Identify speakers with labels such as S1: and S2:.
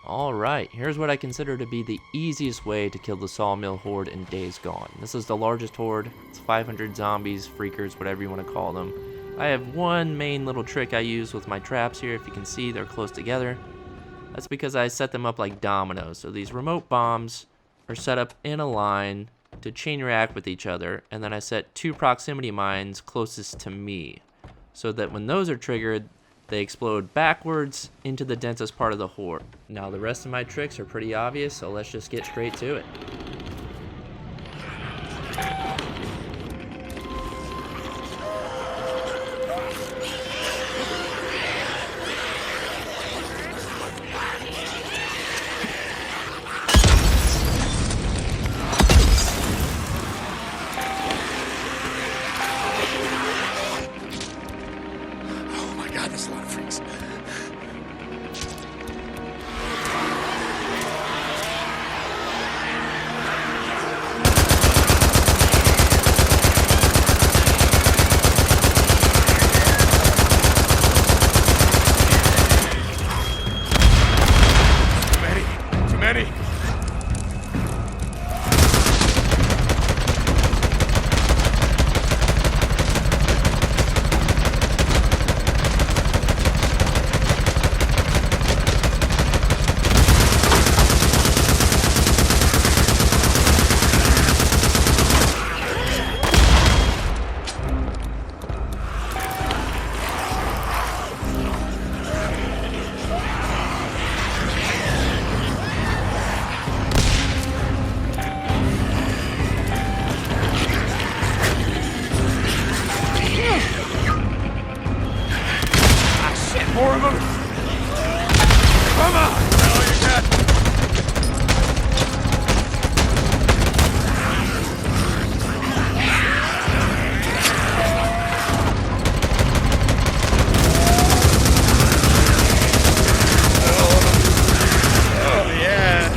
S1: Alright, here's what I consider to be the easiest way to kill the Sawmill Horde in Days Gone. This is the largest horde. It's 500 zombies, freakers, whatever you want to call them. I have one main little trick I use with my traps here. If you can see, they're close together. That's because I set them up like dominoes. So these remote bombs are set up in a line to chain react with each other, and then I set 2 proximity mines closest to me, so that when those are triggered, they explode backwards into the densest part of the horde. Now the rest of my tricks are pretty obvious, so let's just get straight to it.
S2: There's a lot of freaks. Too many. More of them! Come on! Oh, you got... Oh, yeah!